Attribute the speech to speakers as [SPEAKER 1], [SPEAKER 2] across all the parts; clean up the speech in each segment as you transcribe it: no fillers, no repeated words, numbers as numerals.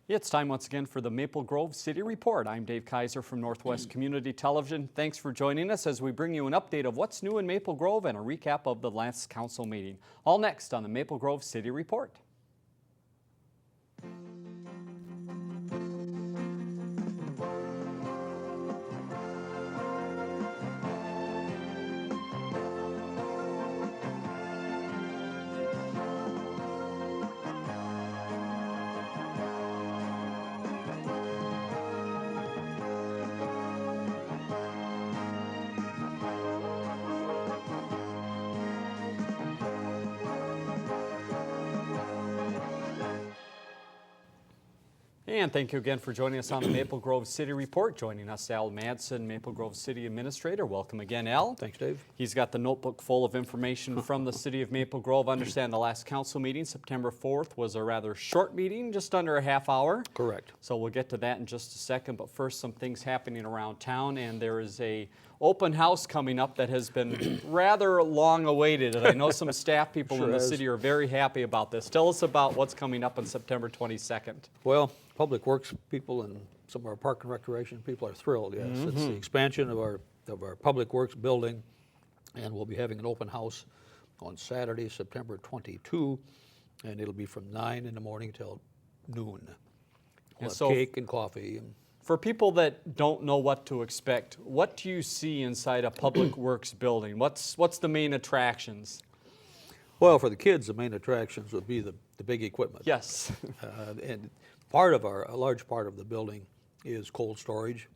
[SPEAKER 1] It's time once again for the Maple Grove City Report. I'm Dave Kaiser from Northwest Community Television. Thanks for joining us as we bring you an update of what's new in Maple Grove and a recap of the last council meeting. All next on the Maple Grove City Report. And thank you again for joining us on the Maple Grove City Report. Joining us, Al Madsen, Maple Grove City Administrator. Welcome again, Al.
[SPEAKER 2] Thanks, Dave.
[SPEAKER 1] He's got the notebook full of information from the City of Maple Grove. Understand the last council meeting, September 4th, was a rather short meeting, just under a half hour.
[SPEAKER 2] Correct.
[SPEAKER 1] So we'll get to that in just a second, but first some things happening around town, and there is a open house coming up that has been rather long awaited, and I know some staff people in the city are very happy about this. Tell us about what's coming up on September 22nd.
[SPEAKER 2] Well, Public Works people and some of our Park and Recreation people are thrilled, yes. It's the expansion of our Public Works building, and we'll be having an open house on Saturday, September 22, and it'll be from 9 in the morning till noon. We'll have cake and coffee.
[SPEAKER 1] For people that don't know what to expect, what do you see inside a Public Works building? What's the main attractions?
[SPEAKER 2] Well, for the kids, the main attractions would be the big equipment.
[SPEAKER 1] Yes.
[SPEAKER 2] And a large part of the building is cold storage.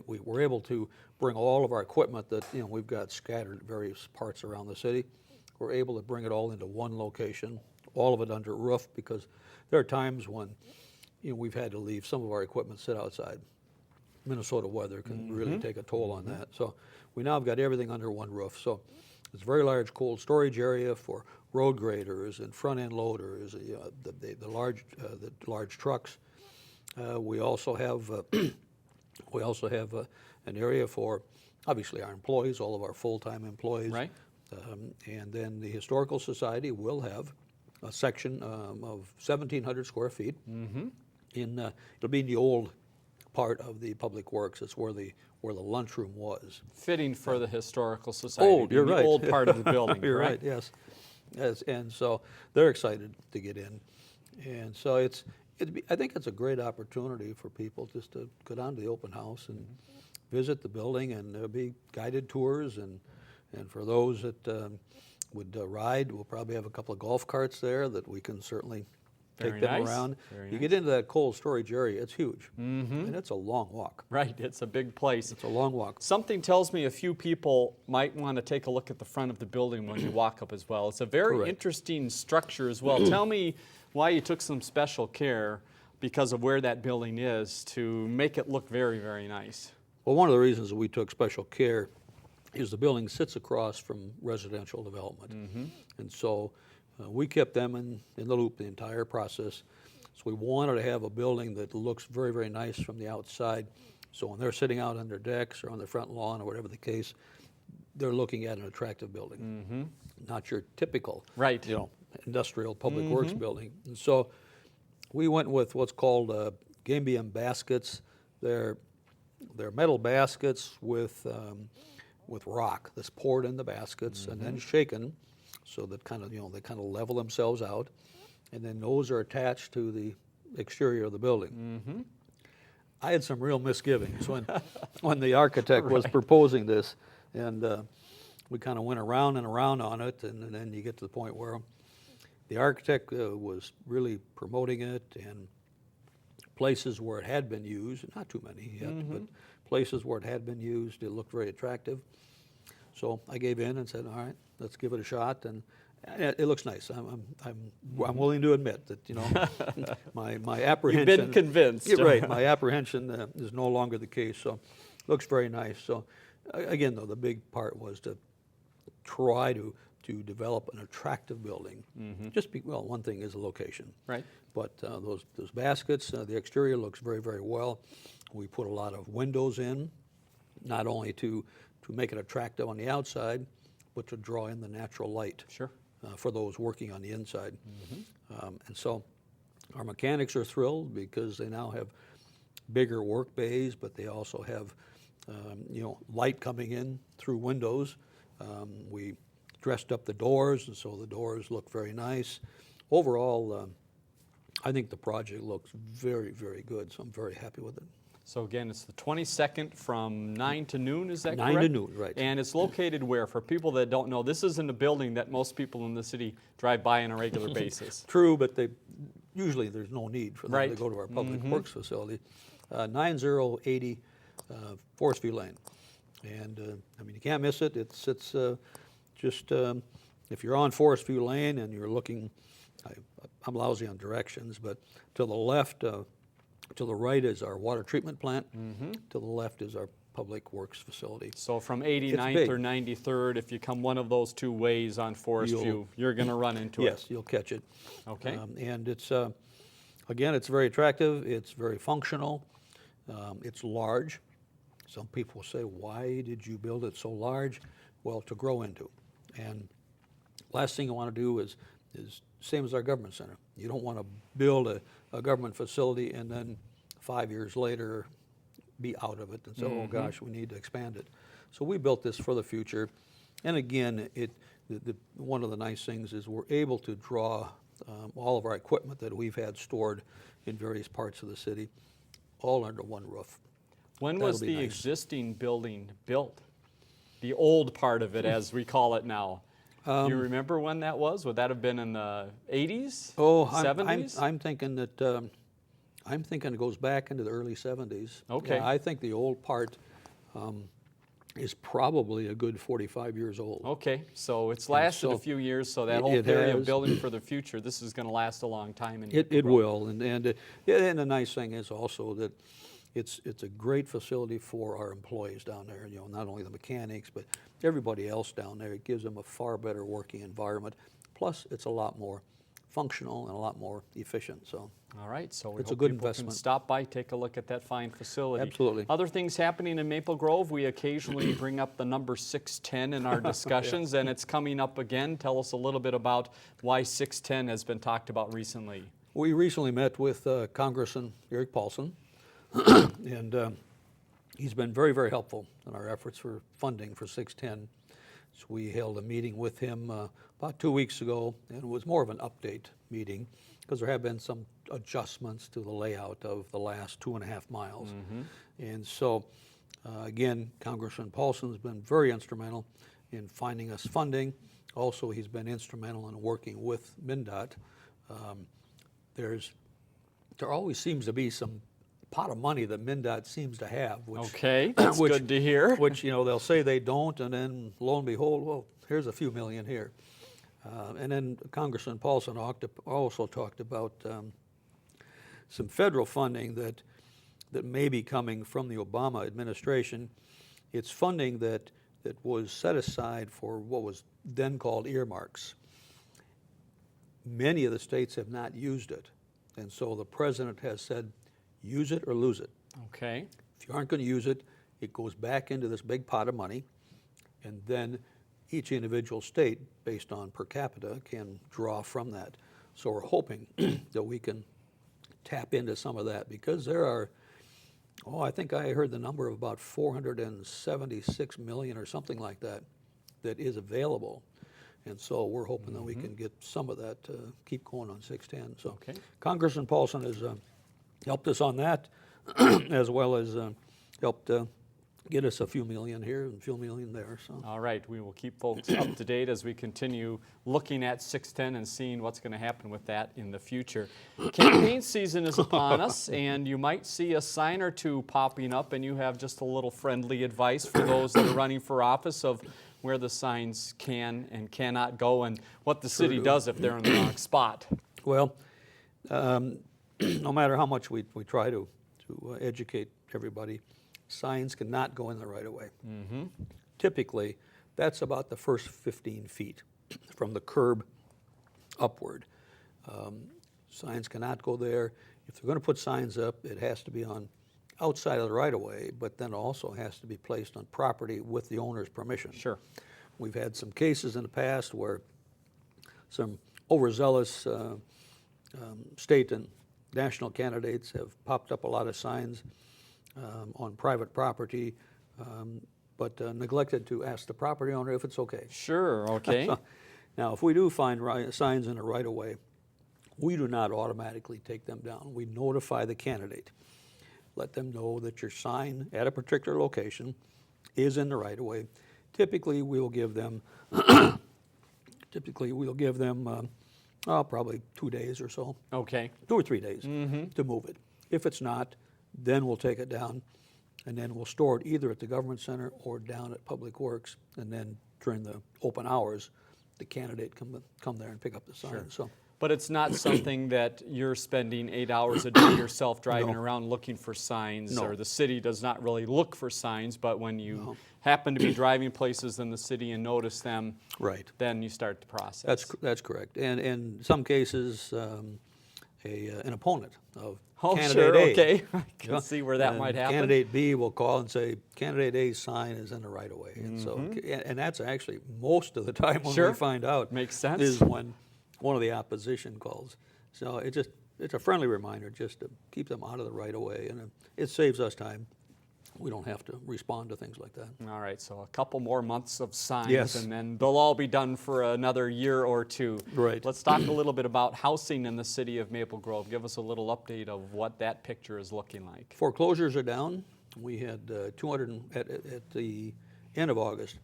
[SPEAKER 2] We were able to bring all of our equipment that we've got scattered in various parts around the city. We're able to bring it all into one location, all of it under a roof, because there are times when we've had to leave some of our equipment sit outside. Minnesota weather can really take a toll on that. So we now have got everything under one roof. So it's a very large cold storage area for road graders and front end loaders, the large trucks. We also have an area for obviously our employees, all of our full-time employees.
[SPEAKER 1] Right.
[SPEAKER 2] And then the Historical Society will have a section of 1,700 square feet. It'll be in the old part of the Public Works. It's where the lunchroom was.
[SPEAKER 1] Fitting for the Historical Society.
[SPEAKER 2] Oh, you're right.
[SPEAKER 1] The old part of the building.
[SPEAKER 2] You're right. Yes. And so they're excited to get in, and so I think it's a great opportunity for people just to go down to the open house and visit the building, and there'll be guided tours, and for those that would ride, we'll probably have a couple of golf carts there that we can certainly take them around. You get into that cold storage area, it's huge, and it's a long walk.
[SPEAKER 1] Right, it's a big place.
[SPEAKER 2] It's a long walk.
[SPEAKER 1] Something tells me a few people might want to take a look at the front of the building when you walk up as well. It's a very interesting structure as well. Tell me why you took some special care, because of where that building is, to make it look very, very nice.
[SPEAKER 2] Well, one of the reasons we took special care is the building sits across from residential development, and so we kept them in the loop the entire process. So we wanted to have a building that looks very, very nice from the outside. So when they're sitting out on their decks or on their front lawn or whatever the case, they're looking at an attractive building, not your typical industrial Public Works building. And so we went with what's called Gambium baskets. They're metal baskets with rock that's poured in the baskets and then shaken, so that they kind of level themselves out, and then those are attached to the exterior of the building. I had some real misgivings when the architect was proposing this, and we kind of went around and around on it, and then you get to the point where the architect was really promoting it, and places where it had been used, not too many yet, but places where it had been used, it looked very attractive. So I gave in and said, all right, let's give it a shot, and it looks nice. I'm willing to admit that my apprehension.
[SPEAKER 1] You've been convinced.
[SPEAKER 2] Right, my apprehension is no longer the case. So it looks very nice. So again, though, the big part was to try to develop an attractive building. One thing is the location.
[SPEAKER 1] Right.
[SPEAKER 2] But those baskets, the exterior looks very, very well. We put a lot of windows in, not only to make it attractive on the outside, but to draw in the natural light.
[SPEAKER 1] Sure.
[SPEAKER 2] For those working on the inside. And so Our mechanics are thrilled because they now have bigger work bays, but they also have light coming in through windows. We dressed up the doors, and so the doors look very nice. Overall, I think the project looks very, very good, so I'm very happy with it.
[SPEAKER 1] So again, it's the 22nd from 9 to noon, is that
[SPEAKER 2] 9
[SPEAKER 1] correct?
[SPEAKER 2] to noon, right.
[SPEAKER 1] And it's located where? For people that don't know, this isn't a building that most people in the city drive by on a regular basis.
[SPEAKER 2] True, but usually there's no need for them
[SPEAKER 1] Right.
[SPEAKER 2] to go to our public works facility. 9080 Forest View Lane. And you can't miss it. It's just, if you're on Forest View Lane and you're looking, I'm lousy on directions, but to the left, to the right is our water treatment plant. To the left is our public works facility.
[SPEAKER 1] So from
[SPEAKER 2] big.
[SPEAKER 1] 89th or 93rd, if you come one of those two ways on Forest View, you're going to run into it.
[SPEAKER 2] Yes, you'll catch it.
[SPEAKER 1] Okay.
[SPEAKER 2] And it's, again, it's very attractive. It's very functional. It's large. Some people say, why did you build it so large? Well, to grow into. And last thing you want to do is same as our government center. You don't want to build a government facility and then 5 years later be out of it and say, oh gosh, we need to expand it. So we built this for the future. And again, one of the nice things is we're able to draw all of our equipment that we've had stored in various parts of the city all under one roof.
[SPEAKER 1] When
[SPEAKER 2] That'll
[SPEAKER 1] was
[SPEAKER 2] be
[SPEAKER 1] the
[SPEAKER 2] nice.
[SPEAKER 1] existing building built? The old part of it, as we call it now. Do you remember when that was? Would that have been in the 80s?
[SPEAKER 2] Oh,
[SPEAKER 1] 70s?
[SPEAKER 2] I'm thinking that I'm thinking it goes back into the early 70s.
[SPEAKER 1] Okay.
[SPEAKER 2] Yeah, I think the old part is probably a good 45 years old.
[SPEAKER 1] Okay, so it's lasted a
[SPEAKER 2] so
[SPEAKER 1] few years, so that whole
[SPEAKER 2] it
[SPEAKER 1] theory of
[SPEAKER 2] has.
[SPEAKER 1] building for the future, this is going to last a long time.
[SPEAKER 2] It will, and the nice thing is also that it's a great facility for our employees down there. Not only the mechanics, but everybody else down there. It gives them a far better working environment. Plus, it's a lot more functional and a lot more efficient. So.
[SPEAKER 1] All right, so we
[SPEAKER 2] It's a
[SPEAKER 1] hope
[SPEAKER 2] good
[SPEAKER 1] people
[SPEAKER 2] investment.
[SPEAKER 1] can stop by, take a look at that fine facility.
[SPEAKER 2] Absolutely.
[SPEAKER 1] Other things happening in Maple Grove, we occasionally bring up the number 610 in our discussions, and it's coming up again. Tell us a little bit about why 610 has been talked about recently.
[SPEAKER 2] We recently met with Congressman Eric Paulson, and he's been very, very helpful in our efforts for funding for 610. So we held a meeting with him about 2 weeks ago, and it was more of an update meeting because there have been some adjustments to the layout of the last 2.5 miles. And so, again, Congressman Paulson's been very instrumental in finding us funding. Also, he's been instrumental in working with MnDOT. There always seems to be some pot of money that MnDOT seems to have. Which,
[SPEAKER 1] Okay, that's good to hear.
[SPEAKER 2] Which, they'll say they don't, and then lo and behold, well, here's a few million here. And then Congressman Paulson also talked about some federal funding that may be coming from the Obama administration. It's funding that was set aside for what was then called earmarks. Many of the states have not used it, and so the president has said, use it or lose it.
[SPEAKER 1] Okay.
[SPEAKER 2] If you aren't going to use it, it goes back into this big pot of money, and then each individual state, based on per capita, can draw from that. So we're hoping that we can tap into some of that because there are, I think I heard the number of about 476 million or something like that is available. And so we're hoping that we can get some of that to keep going on 610. So
[SPEAKER 1] Okay.
[SPEAKER 2] Congressman Paulson has helped us on that, as well as helped get us a few million here and a few million there. So.
[SPEAKER 1] All right, we will keep folks up to date as we continue looking at 610 and seeing what's going to happen with that in the future. Campaign season is upon us, and you might see a sign or two popping up, and you have just a little friendly advice for those that are running for office of where the signs can and cannot go and what the city does if they're in the wrong spot.
[SPEAKER 2] Well, no matter how much we try to educate everybody, signs cannot go in the right of way. Typically, that's about the first 15 feet from the curb upward. Signs cannot go there. If they're going to put signs up, it has to be on outside of the right of way, but then also has to be placed on property with the owner's permission.
[SPEAKER 1] Sure.
[SPEAKER 2] We've had some cases in the past where some overzealous state and national candidates have popped up a lot of signs on private property, but neglected to ask the property owner if it's okay.
[SPEAKER 1] Sure, okay.
[SPEAKER 2] Now, if we do find signs in a right-of-way, we do not automatically take them down. We notify the candidate, let them know that your sign at a particular location is in the right-of-way. Typically, we'll give them probably 2 days or so.
[SPEAKER 1] Okay.
[SPEAKER 2] 2 or 3 days to move it. If it's not, then we'll take it down, and then we'll store it either at the government center or down at Public Works, and then during the open hours, the candidate come there and pick up the sign.
[SPEAKER 1] Sure.
[SPEAKER 2] So,
[SPEAKER 1] But it's not something that you're spending 8 hours a day yourself driving
[SPEAKER 2] No.
[SPEAKER 1] around looking for signs,
[SPEAKER 2] No.
[SPEAKER 1] or the city does not really look for signs, but when you happen to be driving places in the city and notice them,
[SPEAKER 2] right.
[SPEAKER 1] then you start the process.
[SPEAKER 2] That's correct. And in some cases, an opponent of
[SPEAKER 1] Oh,
[SPEAKER 2] candidate
[SPEAKER 1] sure,
[SPEAKER 2] A.
[SPEAKER 1] okay. I can
[SPEAKER 2] Yeah.
[SPEAKER 1] see where that
[SPEAKER 2] And
[SPEAKER 1] might happen.
[SPEAKER 2] Candidate B will call and say, candidate A's sign is in the right of way. And so, and that's actually most of the time when
[SPEAKER 1] Sure.
[SPEAKER 2] we find out.
[SPEAKER 1] Makes sense.
[SPEAKER 2] Is when one of the opposition calls. So it's a friendly reminder just to keep them out of the right of way, and it saves us time. We don't have to respond to things like that.
[SPEAKER 1] All right, so a couple more months of signs,
[SPEAKER 2] Yes.
[SPEAKER 1] and then they'll all be done for another year or two.
[SPEAKER 2] Right.
[SPEAKER 1] Let's talk a little bit about housing in the city of Maple Grove. Give us a little update of what that picture is looking like.
[SPEAKER 2] Foreclosures are down. We had at the end of August,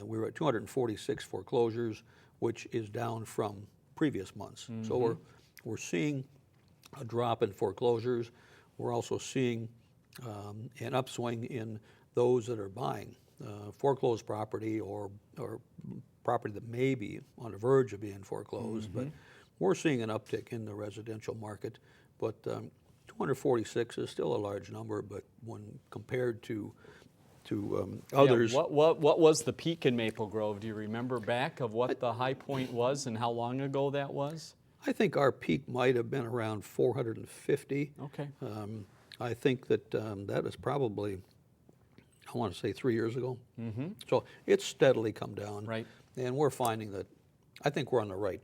[SPEAKER 2] we were at 246 foreclosures, which is down from previous months. So we're seeing a drop in foreclosures. We're also seeing an upswing in those that are buying foreclosed property or property that may be on the verge of being foreclosed. But we're seeing an uptick in the residential market. But 246 is still a large number, but when compared to others.
[SPEAKER 1] Yeah, what was the peak in Maple Grove? Do you remember back of what the high point was and how long ago that was?
[SPEAKER 2] I think our peak might have been around 450.
[SPEAKER 1] Okay.
[SPEAKER 2] I think that that was probably, I want to say 3 years ago. So it's steadily come down.
[SPEAKER 1] Right.
[SPEAKER 2] And we're finding that, I think we're on the right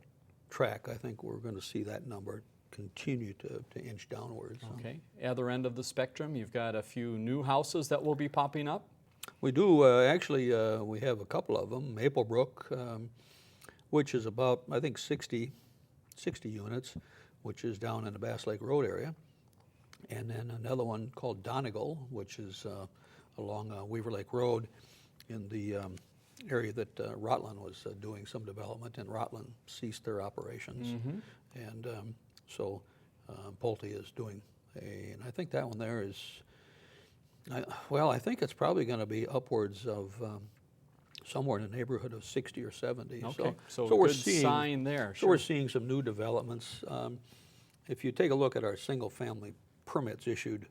[SPEAKER 2] track. I think we're going to see that number continue to inch downwards.
[SPEAKER 1] Okay. Other end of the spectrum, you've got a few new houses that will be popping up.
[SPEAKER 2] We do, actually, we have a couple of them. Maplebrook, which is about, I think, 60 units, which is down in the Bass Lake Road area. And then another one called Donegal, which is along Weaver Lake Road in the area that Rutland was doing some development, and Rutland ceased their operations. And so Pulte is doing and I think that one there is, I think it's probably going to be upwards of somewhere in the neighborhood of 60 or 70.
[SPEAKER 1] Okay, so
[SPEAKER 2] we're
[SPEAKER 1] good
[SPEAKER 2] seeing,
[SPEAKER 1] sign there.
[SPEAKER 2] So we're seeing some new developments. If you take a look at our single-family permits issued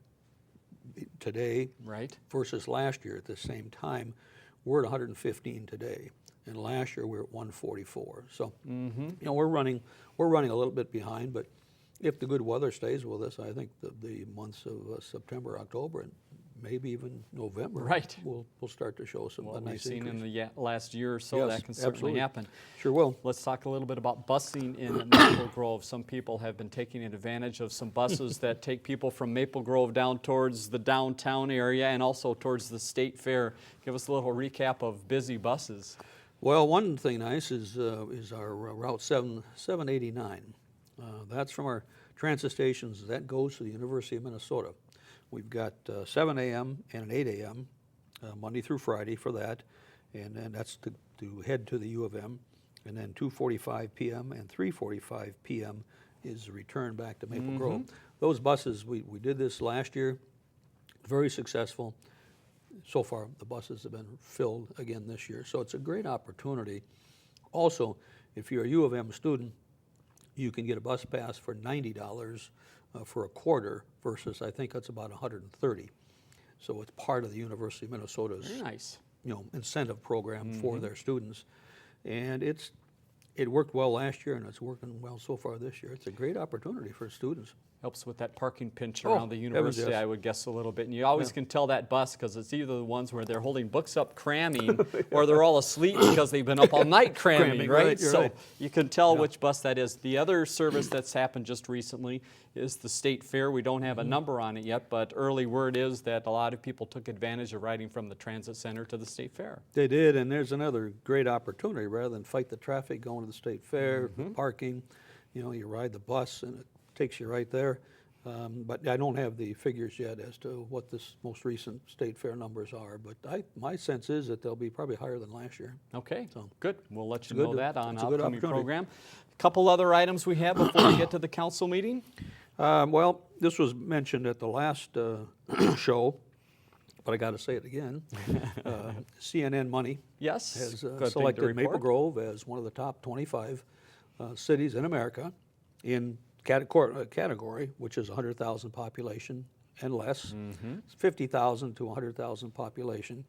[SPEAKER 2] today
[SPEAKER 1] Right.
[SPEAKER 2] versus last year at the same time, we're at 115 today, and last year we were at 144. So you know, we're running a little bit behind, but if the good weather stays with us, I think the months of September, October, and maybe even November,
[SPEAKER 1] Right.
[SPEAKER 2] we'll start to show some
[SPEAKER 1] What we've
[SPEAKER 2] nice
[SPEAKER 1] seen in
[SPEAKER 2] increase.
[SPEAKER 1] the last year or so,
[SPEAKER 2] Yes,
[SPEAKER 1] that can certainly
[SPEAKER 2] absolutely.
[SPEAKER 1] happen.
[SPEAKER 2] Sure will.
[SPEAKER 1] Let's talk a little bit about busing in Maple Grove. Some people have been taking advantage of some buses that take people from Maple Grove down towards the downtown area and also towards the state fair. Give us a little recap of busy buses.
[SPEAKER 2] Well, one thing nice is our Route 789. That's from our transit stations. That goes to the University of Minnesota. We've got 7 a.m. and an 8 a.m. Monday through Friday for that, and then that's to head to the U of M. And then 2:45 p.m. and 3:45 p.m. is the return back to Maple Grove. Those buses, we did this last year, very successful. So far, the buses have been filled again this year, so it's a great opportunity. Also, if you're a U of M student, you can get a bus pass for $90 for a quarter versus I think that's about $130. So it's part of the University of Minnesota's
[SPEAKER 1] Very nice.
[SPEAKER 2] incentive program for their students, and it's it worked well last year, and it's working well so far this year. It's a great opportunity for students.
[SPEAKER 1] Helps with that parking pinch
[SPEAKER 2] Oh,
[SPEAKER 1] around the university,
[SPEAKER 2] yes.
[SPEAKER 1] I would guess a little bit. And you always can tell that bus because it's either the ones where they're holding books up cramming or they're all asleep because they've been up all night cramming, right?
[SPEAKER 2] You're
[SPEAKER 1] So
[SPEAKER 2] right.
[SPEAKER 1] you can tell which bus that is. The other service that's happened just recently is the State Fair. We don't have a number on it yet, but early word is that a lot of people took advantage of riding from the transit center to the State Fair.
[SPEAKER 2] They did, and there's another great opportunity. Rather than fight the traffic going to the State Fair, parking, you ride the bus and it takes you right there. But I don't have the figures yet as to what this most recent State Fair numbers are. But my sense is that they'll be probably higher than last year.
[SPEAKER 1] Okay,
[SPEAKER 2] So,
[SPEAKER 1] good. We'll let you
[SPEAKER 2] good
[SPEAKER 1] know
[SPEAKER 2] to-
[SPEAKER 1] that on
[SPEAKER 2] it's a good
[SPEAKER 1] upcoming
[SPEAKER 2] opportunity.
[SPEAKER 1] program. A couple other items we have before we get to the council meeting.
[SPEAKER 2] Well, this was mentioned at the last show, but I got to say it again. CNN Money
[SPEAKER 1] Yes,
[SPEAKER 2] has
[SPEAKER 1] good thing to
[SPEAKER 2] selected Maple
[SPEAKER 1] report.
[SPEAKER 2] Grove as one of the top 25 cities in America in category, which is 100,000 population and less. It's 50,000 to 100,000 population,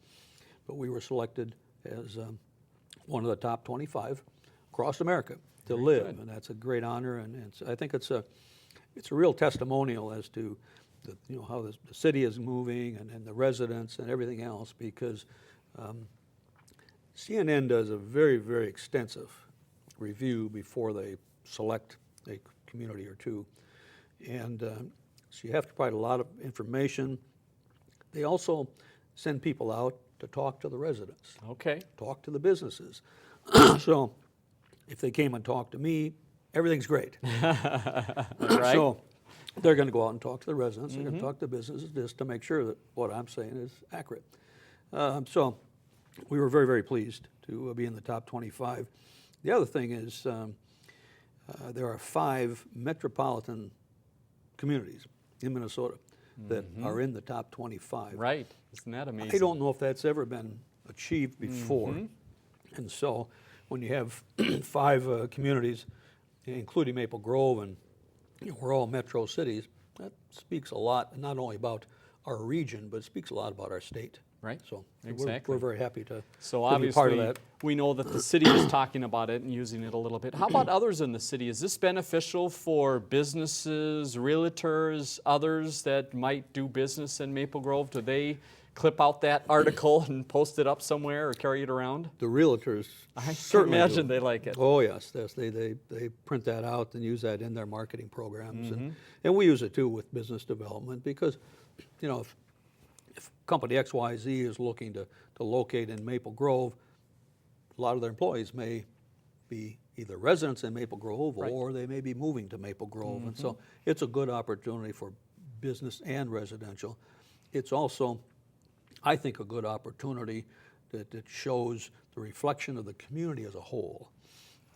[SPEAKER 2] but we were selected as one of the top 25 across America to live, and that's a great honor. And I think it's a real testimonial as to how the city is moving and the residents and everything else, because CNN does a very, very extensive review before they select a community or two. And so you have to provide a lot of information. They also send people out to talk to the residents,
[SPEAKER 1] Okay.
[SPEAKER 2] talk to the businesses. So if they came and talked to me, everything's great.
[SPEAKER 1] Right.
[SPEAKER 2] So they're going to go out and talk to the residents. They're going to talk to businesses just to make sure that what I'm saying is accurate. So we were very, very pleased to be in the top 25. The other thing is there are 5 metropolitan communities in Minnesota that are in the top 25.
[SPEAKER 1] Right. Isn't that amazing?
[SPEAKER 2] I don't know if that's ever been achieved before. And so when you have 5 communities, including Maple Grove, and we're all metro cities, that speaks a lot, not only about our region, but it speaks a lot about our state.
[SPEAKER 1] Right.
[SPEAKER 2] So
[SPEAKER 1] Exactly.
[SPEAKER 2] we're very happy to
[SPEAKER 1] So
[SPEAKER 2] be
[SPEAKER 1] obviously,
[SPEAKER 2] part of that.
[SPEAKER 1] we know that the city is talking about it and using it a little bit. How about others in the city? Is this beneficial for businesses, realtors, others that might do business in Maple Grove? Do they clip out that article and post it up somewhere or carry it around?
[SPEAKER 2] The realtors
[SPEAKER 1] I can
[SPEAKER 2] certainly
[SPEAKER 1] imagine
[SPEAKER 2] do.
[SPEAKER 1] they like it.
[SPEAKER 2] Oh, yes. They print that out and use that in their marketing programs. And we use it, too, with business development because, if company XYZ is looking to locate in Maple Grove, a lot of their employees may be either residents in Maple Grove or they may be moving to Maple Grove. And so it's a good opportunity for business and residential. It's also, I think, a good opportunity that shows the reflection of the community as a whole.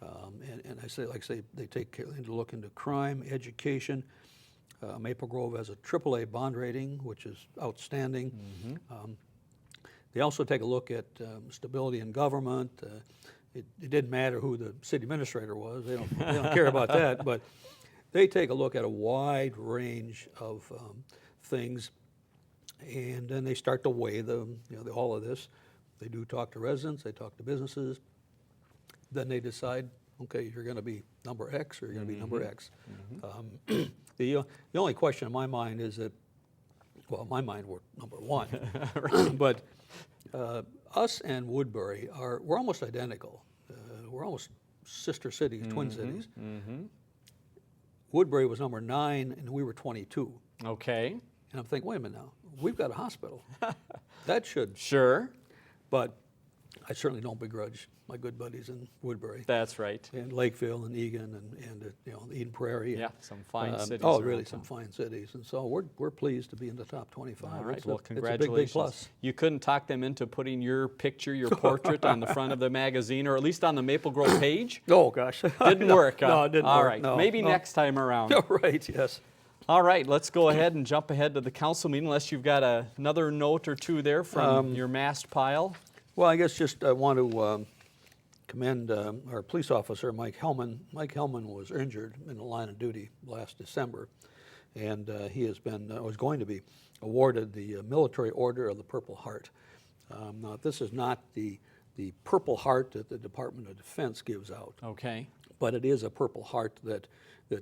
[SPEAKER 2] And I say, they take care to look into crime, education. Maple Grove has a AAA bond rating, which is outstanding. They also take a look at stability in government. It didn't matter who the city administrator was. They don't care about that. But they take a look at a wide range of things, and then they start to weigh all of this. They do talk to residents. They talk to businesses. Then they decide, okay, you're going to be number X or you're going to be number X. The only question in my mind is that, well, in my mind we're number 1, but us and Woodbury we're almost identical. We're almost sister cities, twin cities. Woodbury was number 9 and we were 22.
[SPEAKER 1] Okay.
[SPEAKER 2] And I'm thinking, wait a minute now, we've got a hospital. That should,
[SPEAKER 1] Sure.
[SPEAKER 2] but I certainly don't begrudge my good buddies in Woodbury.
[SPEAKER 1] That's right.
[SPEAKER 2] And Lakeville and Egan and Eden Prairie.
[SPEAKER 1] Yeah, some fine cities.
[SPEAKER 2] Oh,
[SPEAKER 1] around
[SPEAKER 2] really,
[SPEAKER 1] town.
[SPEAKER 2] some fine cities. And so we're pleased to be in the top 25.
[SPEAKER 1] All right,
[SPEAKER 2] It's
[SPEAKER 1] well,
[SPEAKER 2] it's
[SPEAKER 1] congratulations.
[SPEAKER 2] a big, big plus.
[SPEAKER 1] You couldn't talk them into putting your picture, your portrait on the front of the magazine, or at least on the Maple Grove page?
[SPEAKER 2] Oh, gosh.
[SPEAKER 1] Didn't
[SPEAKER 2] No,
[SPEAKER 1] work, huh?
[SPEAKER 2] No, it didn't
[SPEAKER 1] All
[SPEAKER 2] work.
[SPEAKER 1] right,
[SPEAKER 2] No,
[SPEAKER 1] maybe
[SPEAKER 2] no.
[SPEAKER 1] next time around.
[SPEAKER 2] Right, yes.
[SPEAKER 1] All right, let's go ahead and jump ahead to the council meeting, unless you've got another note or two there from your massed pile.
[SPEAKER 2] Well, I guess just I want to commend our police officer, Mike Hellman. Mike Hellman was injured in the line of duty last December, and he was going to be awarded the Military Order of the Purple Heart. Now, this is not the the Purple Heart that the Department of Defense gives out.
[SPEAKER 1] Okay.
[SPEAKER 2] But it is a Purple Heart that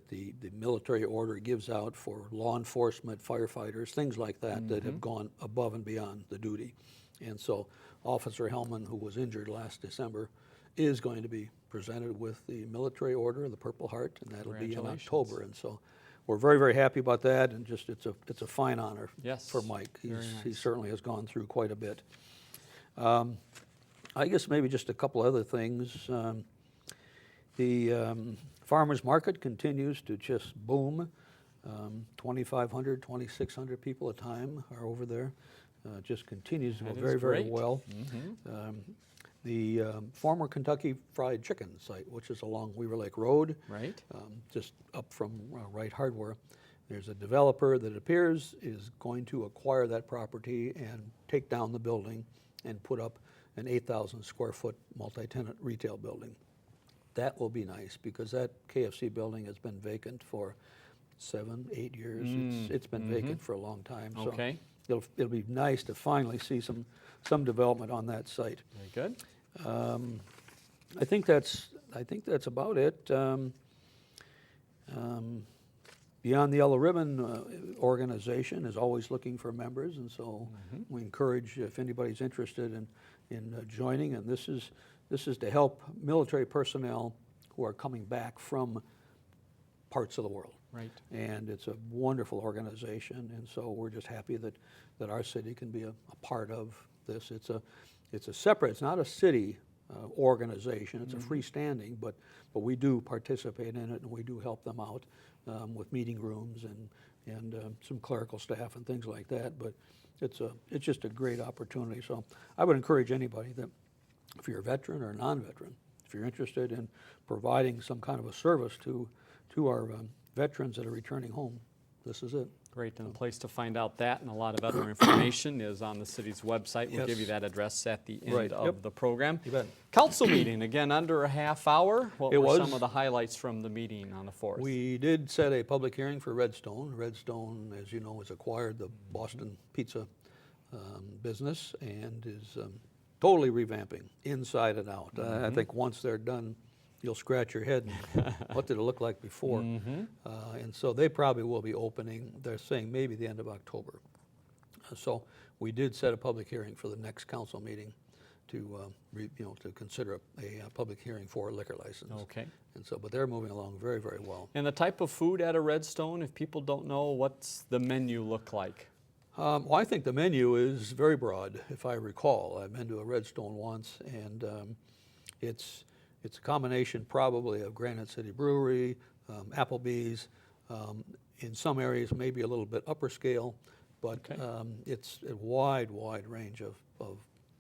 [SPEAKER 2] the military order gives out for law enforcement, firefighters, things like that, that have gone above and beyond the duty. And so Officer Hellman, who was injured last December, is going to be presented with the military order, the Purple Heart, and that'll be in October. And so we're very, very happy about that, and just it's a fine honor for Mike. He certainly has gone through quite a bit. I guess maybe just a couple other things. The farmers market continues to just boom. 2,500, 2,600 people a time are over there. Just continues to go very, very well. The former Kentucky Fried Chicken site, which is along Weaver Lake Road, just up from Wright Hardware. There's a developer that appears is going to acquire that property and take down the building and put up an 8,000 square foot multi-tenant retail building. That will be nice because that KFC building has been vacant for 7, 8 years. It's been vacant for a long time. So it'll be nice to finally see some development on that site.
[SPEAKER 1] Very good.
[SPEAKER 2] I think that's about it. Beyond the Yellow Ribbon organization is always looking for members, and so we encourage if anybody's interested in joining. And this is to help military personnel who are coming back from parts of the world.
[SPEAKER 1] Right.
[SPEAKER 2] And it's a wonderful organization, and so we're just happy that our city can be a part of this. It's a separate. It's not a city organization. It's a freestanding, but we do participate in it, and we do help them out with meeting rooms and some clerical staff and things like that. But it's just a great opportunity. So I would encourage anybody that if you're a veteran or a non-veteran, if you're interested in providing some kind of a service to our veterans that are returning home, this is it.
[SPEAKER 1] Great, and the place to find out that and a lot of other information is on the city's website. We'll give you that address at the end of the program.
[SPEAKER 2] You bet.
[SPEAKER 1] Council meeting, again, under a half hour. What were some
[SPEAKER 2] was.
[SPEAKER 1] of the highlights from the meeting on the 4th?
[SPEAKER 2] We did set a public hearing for Redstone. Redstone, as you know, has acquired the Boston Pizza business and is totally revamping inside and out. I think once they're done, you'll scratch your head. What did it look like before? And so they probably will be opening, they're saying maybe the end of October. So we did set a public hearing for the next council meeting to consider a public hearing for a liquor license.
[SPEAKER 1] Okay.
[SPEAKER 2] And so, but they're moving along very, very well.
[SPEAKER 1] And the type of food at a Redstone, if people don't know, what's the menu look like?
[SPEAKER 2] Well, I think the menu is very broad, if I recall. I've been to a Redstone once, and it's a combination probably of Granite City Brewery, Applebee's, in some areas maybe a little bit upper scale, but it's a wide range of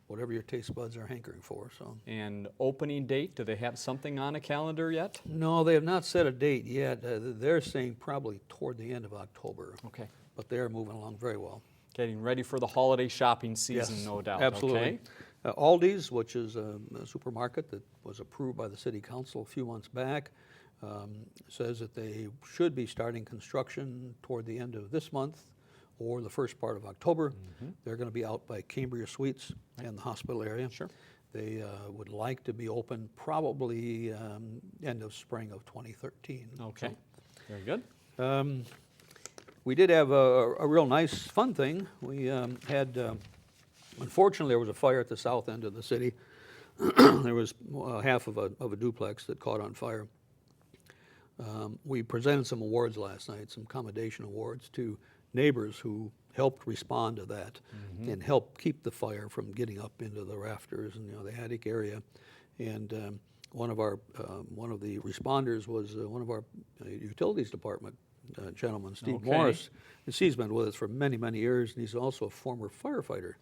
[SPEAKER 2] whatever your taste buds are hankering for. So.
[SPEAKER 1] And opening date, do they have something on a calendar yet?
[SPEAKER 2] No, they have not set a date yet. They're saying probably toward the end of October.
[SPEAKER 1] Okay.
[SPEAKER 2] But they're moving along very well.
[SPEAKER 1] Getting ready for the holiday shopping season,
[SPEAKER 2] Yes,
[SPEAKER 1] no doubt.
[SPEAKER 2] absolutely.
[SPEAKER 1] Okay.
[SPEAKER 2] Aldi's, which is a supermarket that was approved by the city council a few months back, says that they should be starting construction toward the end of this month or the first part of October. They're going to be out by Cambria Suites and the hospital area.
[SPEAKER 1] Sure.
[SPEAKER 2] They would like to be open probably end of spring of 2013.
[SPEAKER 1] Okay. Very good.
[SPEAKER 2] We did have a real nice, fun thing. We had, unfortunately, there was a fire at the south end of the city. There was half of a duplex that caught on fire. We presented some awards last night, some commendation awards to neighbors who helped respond to that and helped keep the fire from getting up into the rafters and the attic area. And one of the responders was one of our utilities department gentleman, Steve Morris. And Steve's been with us for many years, and he's also a former firefighter.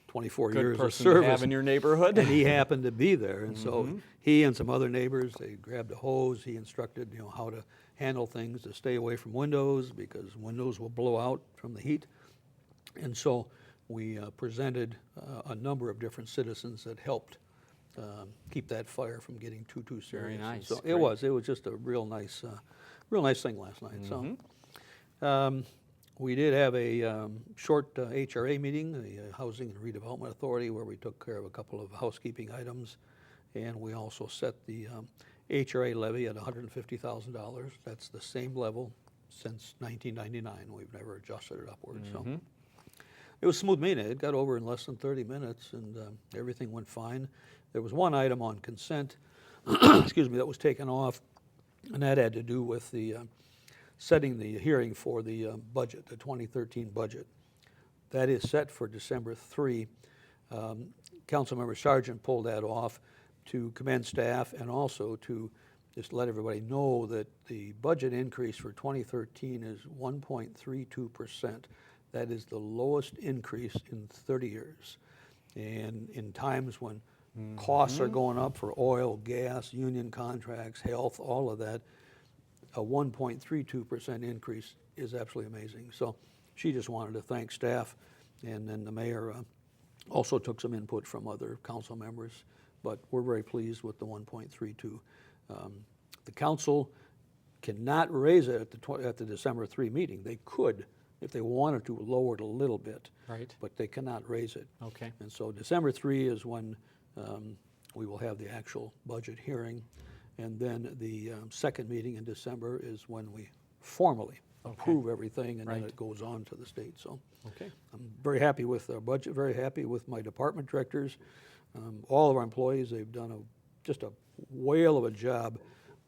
[SPEAKER 2] 24
[SPEAKER 1] Good
[SPEAKER 2] years of
[SPEAKER 1] person
[SPEAKER 2] service.
[SPEAKER 1] to have in your neighborhood.
[SPEAKER 2] And he happened to be there, and so he and some other neighbors, they grabbed a hose. He instructed how to handle things, to stay away from windows because windows will blow out from the heat. And so we presented a number of different citizens that helped keep that fire from getting too serious.
[SPEAKER 1] Very nice.
[SPEAKER 2] So it was just a real nice thing last night. So We did have a short HRA meeting, the Housing and Redevelopment Authority, where we took care of a couple of housekeeping items. And we also set the HRA levy at $150,000. That's the same level since 1999. We've never adjusted it upward. So it was a smooth meeting. It got over in less than 30 minutes, and everything went fine. There was one item on consent, excuse me, that was taken off, and that had to do with the setting the hearing for the budget, the 2013 budget. That is set for December 3. Councilmember Sargent pulled that off to commend staff and also to just let everybody know that the budget increase for 2013 is 1.32%. That is the lowest increase in 30 years. And in times when costs are going up for oil, gas, union contracts, health, all of that, a 1.32% increase is absolutely amazing. So she just wanted to thank staff, and then the mayor also took some input from other council members, but we're very pleased with the 1.32. The council cannot raise it at the December 3 meeting. They could, if they wanted to, lower it a little bit,
[SPEAKER 1] right?
[SPEAKER 2] But they cannot raise it.
[SPEAKER 1] Okay.
[SPEAKER 2] And so December 3 is when we will have the actual budget hearing. And then the second meeting in December is when we formally approve everything, and then it goes on to the state. So I'm very happy with our budget, very happy with my department directors. All of our employees, they've done just a whale of a job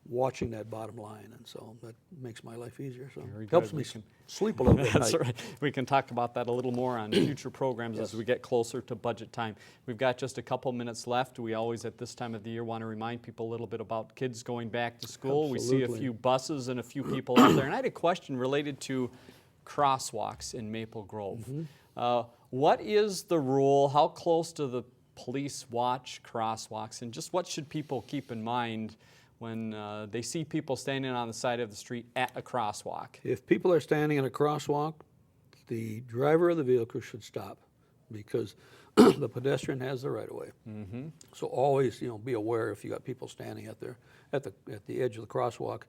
[SPEAKER 2] watching that bottom line, and so that makes my life easier. So
[SPEAKER 1] Very
[SPEAKER 2] helps
[SPEAKER 1] good.
[SPEAKER 2] me sleep a little bit at
[SPEAKER 1] That's
[SPEAKER 2] night.
[SPEAKER 1] right. We can talk about that a little more on future programs as we get closer to budget time. We've got just a couple minutes left. We always at this time of the year want to remind people a little bit about kids going back to school.
[SPEAKER 2] Absolutely.
[SPEAKER 1] We see a few buses and a few people out there. And I had a question related to crosswalks in Maple Grove. What is the rule? How close do the police watch crosswalks? And just what should people keep in mind when they see people standing on the side of the street at a crosswalk?
[SPEAKER 2] If people are standing in a crosswalk, the driver of the vehicle should stop, because the pedestrian has the right of way. So always, be aware if you got people standing at the edge of the crosswalk.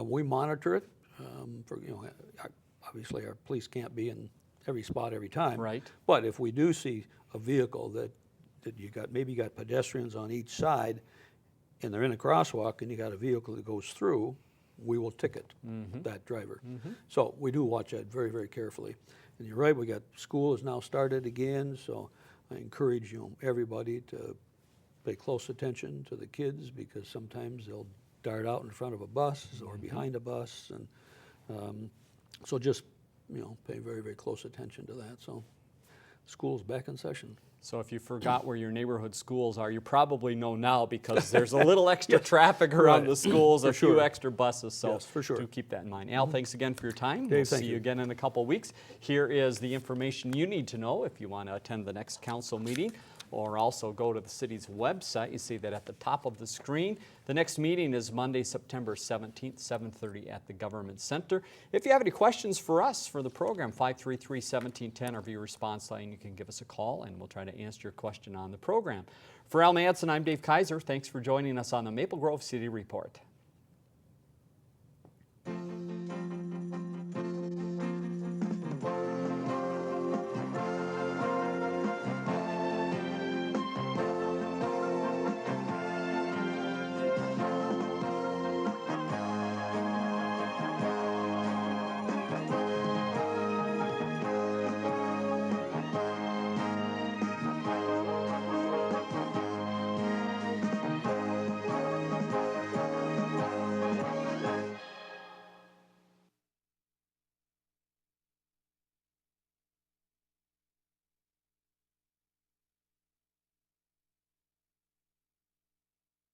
[SPEAKER 2] We monitor it. Obviously our police can't be in every spot every time.
[SPEAKER 1] Right.
[SPEAKER 2] But if we do see a vehicle that maybe you got pedestrians on each side, and they're in a crosswalk, and you got a vehicle that goes through, we will ticket that driver. So we do watch that very, very carefully. And you're right, school has now started again, so I encourage everybody to pay close attention to the kids, because sometimes they'll dart out in front of a bus or behind a bus, and so just pay very, very close attention to that. So school's back in session.
[SPEAKER 1] So if you forgot where your neighborhood schools are, you probably know now, because there's a little extra traffic around the schools, a few extra buses. So
[SPEAKER 2] yes, for sure.
[SPEAKER 1] Do keep that in mind. Al, thanks again for your time.
[SPEAKER 2] Dave,
[SPEAKER 1] we'll see you again in a couple weeks. Here is the information you need to know if you want to attend the next council meeting, or also go to the city's website. You see that at the top of the screen. The next meeting is Monday, September 17th, 7:30 at the Government Center. If you have any questions for us for the program, 533-1710, our viewer response line, you can give us a call, and we'll try to answer your question on the program. For Al Madsen, I'm Dave Kaiser. Thanks for joining us on the Maple Grove City Report.